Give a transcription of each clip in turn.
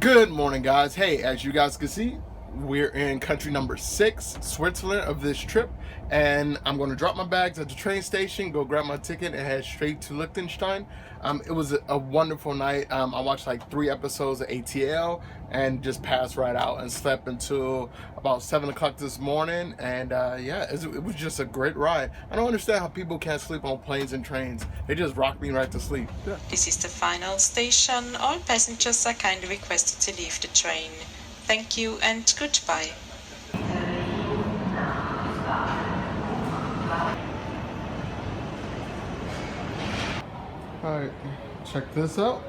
Good morning, guys. Hey, as you guys can see, we're in country number 6, Switzerland, of this trip, and I'm going to drop my bags at the train station, go grab my ticket, and head straight to Liechtenstein. It was a wonderful night. I watched like 3 episodes of ATL and just passed right out and slept until about 7 o'clock this morning. And yeah, it was just a great ride. I don't understand how people can't sleep on planes and trains. They just rock me right to sleep. Yeah. This is the final station. All passengers are kindly requested to leave the train. Thank you and goodbye. Alright, check this out.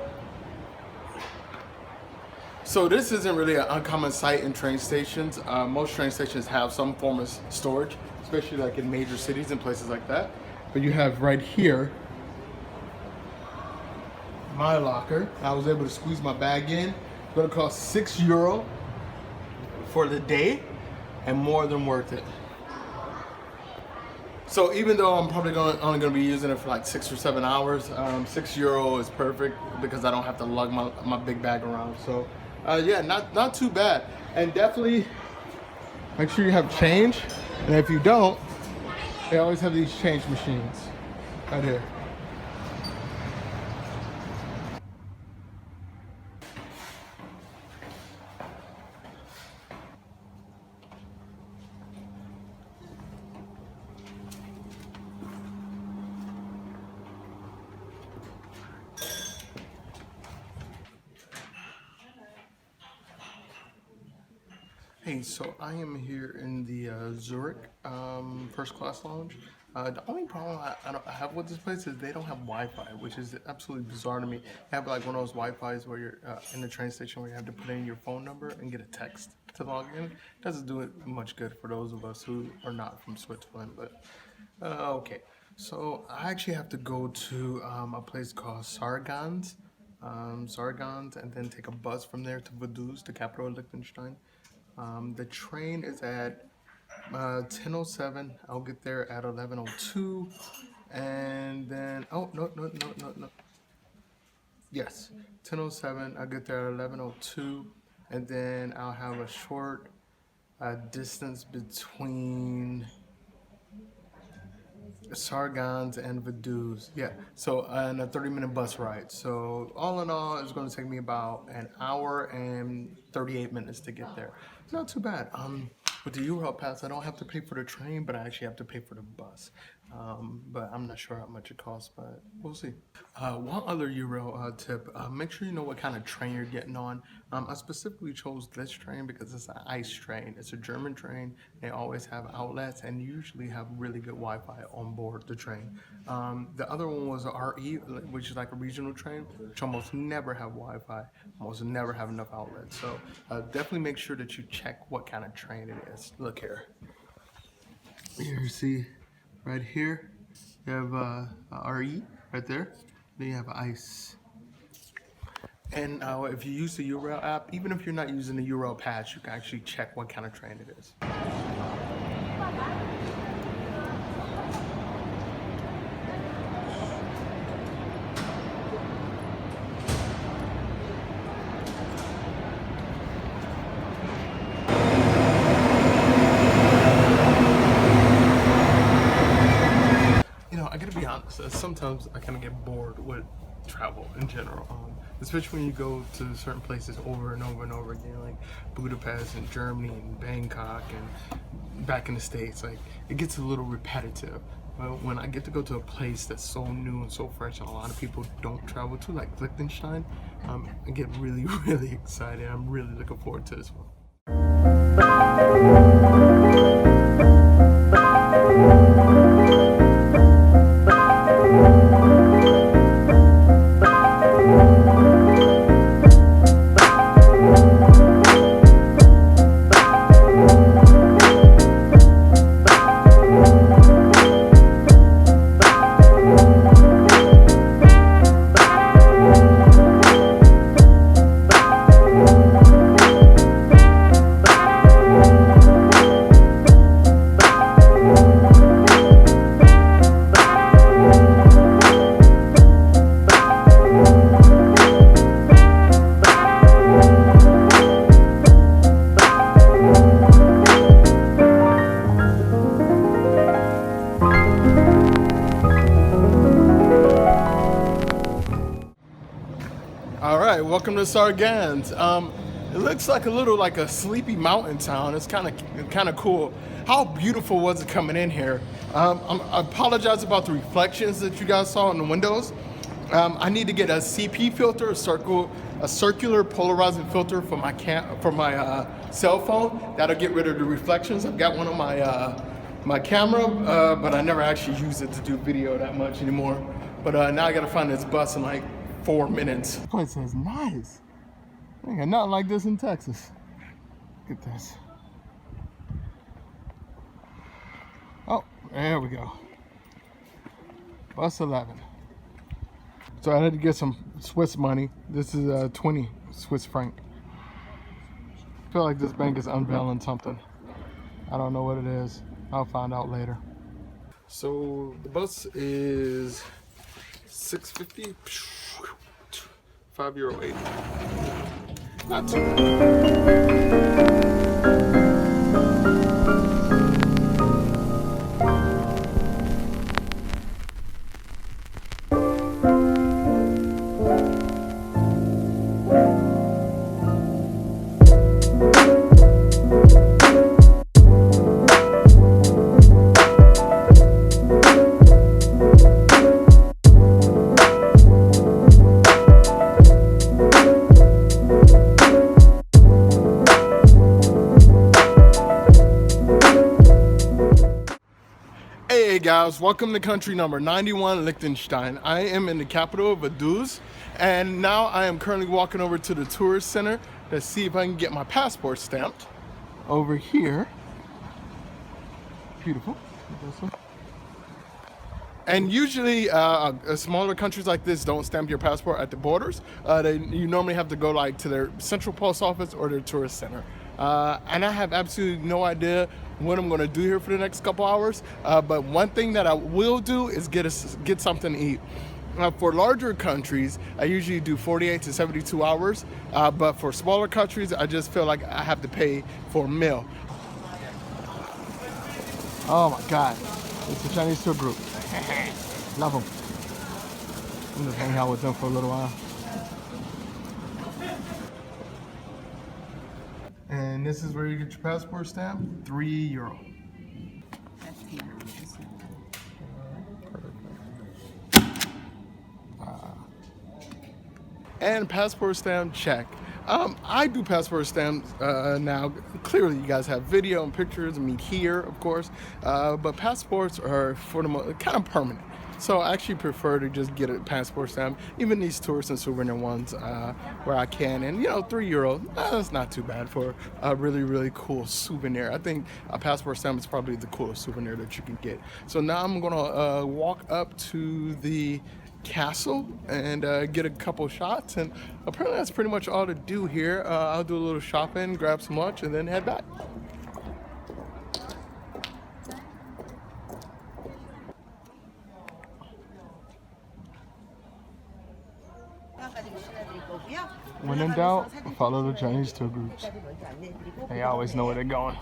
So this isn't really an uncommon sight in train stations. Most train stations have some form of storage, especially like in major cities and places like that. But you have right here my locker. I was able to squeeze my bag in. It's gonna cost €6 for the day, and more than worth it. So even though I'm probably only going to be using it for like 6 or 7 hours, €6 is perfect because I don't have to lug my big bag around. So yeah, not too bad. And definitely make sure you have change. And if you don't, they always have these change machines right here. Hey, so I am here in the Zurich first class lounge. The only problem I have with this place is they don't have Wi-Fi, which is absolutely bizarre to me. They have like one of those Wi-Fis where you're in the train station where you have to put in your phone number and get a text to log in. Doesn't do it much good for those of us who are not from Switzerland, but okay. So I actually have to go to a place called Sargans, and then take a bus from there to Vaduz, the capital of Liechtenstein. The train is at 10:07. I'll get there at 11:02, and then no. Yes, 10:07. I'll get there at 11:02, and then I'll have a short distance between Sargans and Vaduz. Yeah, so and a 30-minute bus ride. So all in all, it's going to take me about an hour and 38 minutes to get there. Not too bad. With the Euro Pass, I don't have to pay for the train, but I actually have to pay for the bus. But I'm not sure how much it costs, but we'll see. One other Euro tip, make sure you know what kind of train you're getting on. I specifically chose this train because it's an ICE train. It's a German train. They always have outlets and usually have really good Wi-Fi on board the train. The other one was a RE, which is like a regional train, which almost never have Wi-Fi, almost never have enough outlets. So definitely make sure that you check what kind of train it is. Look here. Here you see right here, you have RE right there. Then you have ICE. And if you use the Euro app, even if you're not using the Euro Pass, you can actually check what kind of train it is. I gotta be honest, sometimes I kind of get bored with travel in general, especially when you go to certain places over and over and over again, like Budapest and Germany and Bangkok and back in the States. Like, it gets a little repetitive. But when I get to go to a place that's so new and so fresh and a lot of people don't travel to, like Liechtenstein, I get really, really excited. I'm really looking forward to this one. welcome to Sargans. It looks like a sleepy mountain town. It's kind of cool. How beautiful was it coming in here? I apologize about the reflections that you guys saw in the windows. I need to get a CP filter, a circular polarizing filter for my cell phone. That'll get rid of the reflections. I've got one on my camera, but I never actually use it to do video that much anymore. But now I gotta find this bus in like 4 minutes. This place is nice. Ain't got nothing like this in Texas. Look at this. Oh, there we go. Bus 11. So I had to get some Swiss money. This is 20 Swiss franc. I feel like this bank is unveiling something. I don't know what it is. I'll find out later. So the bus is 6.50. €5.80. Not too bad. Hey guys, welcome to country number 91, Liechtenstein. I am in the capital of Vaduz, and now I am currently walking over to the tourist center to see if I can get my passport stamped. Over here. Beautiful. And usually, smaller countries like this don't stamp your passport at the borders. You normally have to go like to their central post office or their tourist center. And I have absolutely no idea what I'm gonna do here for the next couple hours. But one thing that I will do is get something to eat. For larger countries, I usually do 48 to 72 hours. But for smaller countries, I just feel like I have to pay for a meal. Oh my God, it's a Chinese tour group. Love them. I'm just hanging out with them for a little while. And this is where you get your passport stamp, €3. And passport stamp check. I do passport stamps now. Clearly, you guys have video and pictures of me here, of course. But passports are for the most kind of permanent. So I actually prefer to just get a passport stamp, even these tourist and souvenir ones where I can. And you know, €3, that's not too bad for a really, really cool souvenir. I think a passport stamp is probably the coolest souvenir that you can get. So now I'm gonna walk up to the castle and get a couple shots, and apparently that's pretty much all to do here. I'll do a little shopping, grab some lunch, and then head back. When in doubt, follow the Chinese tour groups. They always know where they're going.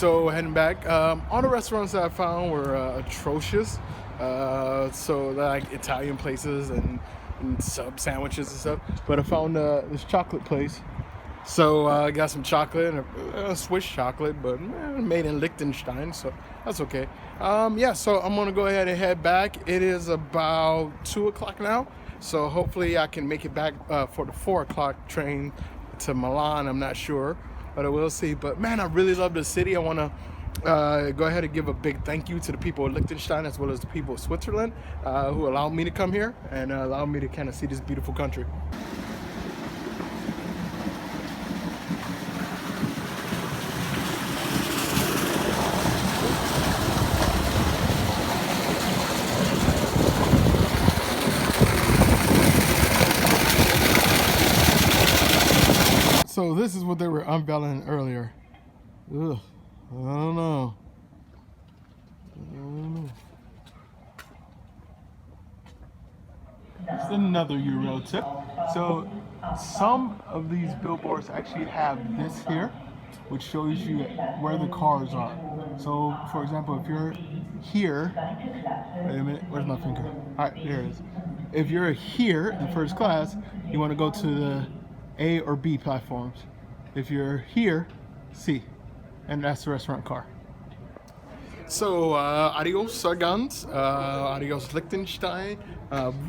so heading back. All the restaurants that I found were atrocious. So like Italian places and sub sandwiches and stuff. But I found this chocolate place. So I got some chocolate and a Swiss chocolate, but made in Liechtenstein, so that's okay. Yeah, so I'm gonna go ahead and head back. It is about 2 o'clock now, so hopefully I can make it back for the 4 o'clock train to Milan. I'm not sure, but I will see. But man, I really love the city. I want to go ahead and give a big thank you to the people of Liechtenstein as well as the people of Switzerland who allowed me to come here and allowed me to kind of see this beautiful country. So this is what they were unveiling earlier. Ugh, I don't know. It's another Euro tip. So some of these billboards actually have this here, which shows you where the cars are. So for example, if you're here, wait a minute, where's my finger? All right, there it is. If you're here in first class, you want to go to the A or B platforms. If you're here, C, and that's the restaurant car. So adios Sargans, adios Liechtenstein.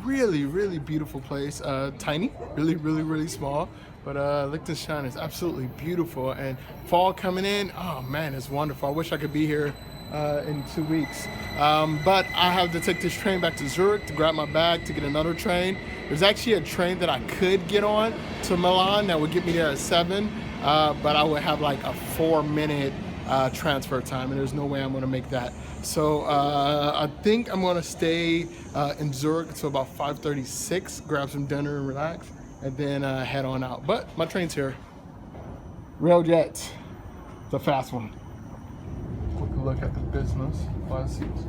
Really, really beautiful place. Tiny, really small, but Liechtenstein is absolutely beautiful. And fall coming in, oh man, it's wonderful. I wish I could be here in 2 weeks. But I have to take this train back to Zurich to grab my bag to get another train. There's actually a train that I could get on to Milan that would get me there at 7, but I would have like a 4-minute transfer time, and there's no way I'm going to make that. So I think I'm going to stay in Zurich until about 5:36, grab some dinner and relax, and then head on out. But my train's here. Railjet. It's a fast one. Quick look at the business class seats.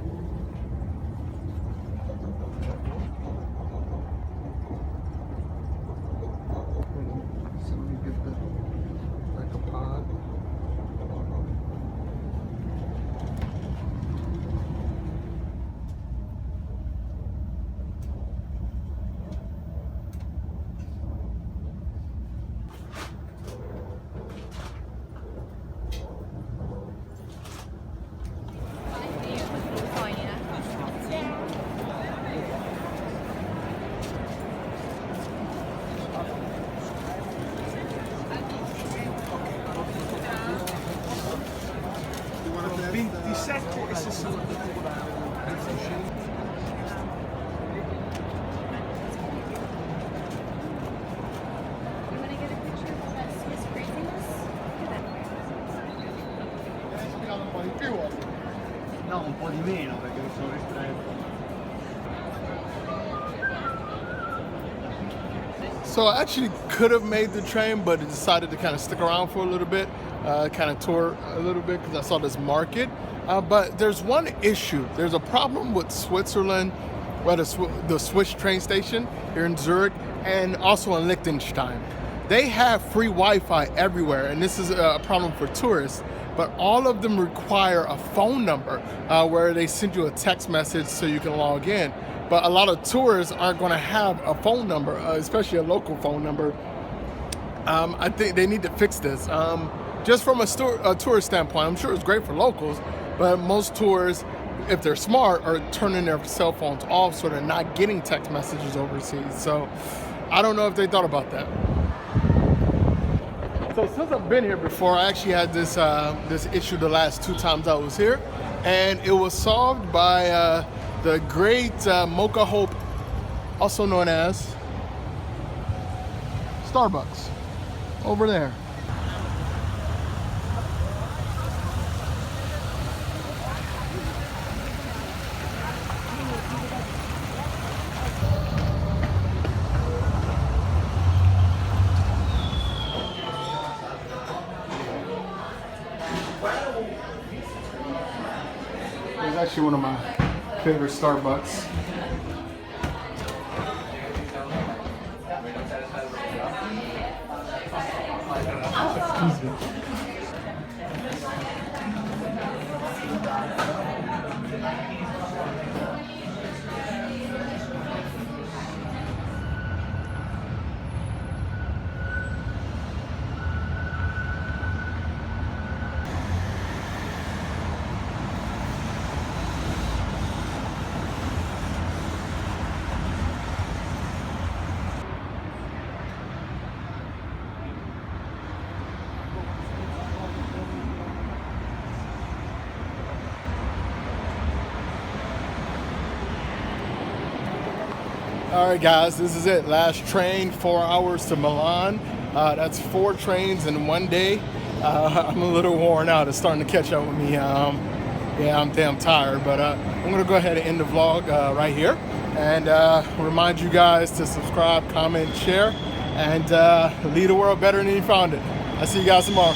So we get the like a pod. No, un po' di meno perché mi sono ristretto. So I actually could have made the train, but I decided to kind of stick around for a little bit, kind of tour a little bit because I saw this market. But there's one issue. There's a problem with Switzerland, well, the Swiss train station here in Zurich and also in Liechtenstein. They have free Wi-Fi everywhere, and this is a problem for tourists. But all of them require a phone number where they send you a text message so you can log in. But a lot of tourists aren't going to have a phone number, especially a local phone number. I think they need to fix this. Just from a tourist standpoint, I'm sure it's great for locals, but most tourists, if they're smart, are turning their cell phones off so they're not getting text messages overseas. So I don't know if they thought about that. So since I've been here before, I actually had this this issue the last 2 times I was here, and it was solved by the great Mocha Hope, also known as Starbucks, over there. It's actually one of my favorite Starbucks. Excuse me. All right, guys, this is it. Last train, 4 hours to Milan. That's 4 trains in one day. I'm a little worn out. It's starting to catch up with me. Yeah, I'm damn tired, but I'm gonna go ahead and end the vlog right here, and remind you guys to subscribe, comment, share, and leave the world better than you found it. I'll see you guys tomorrow.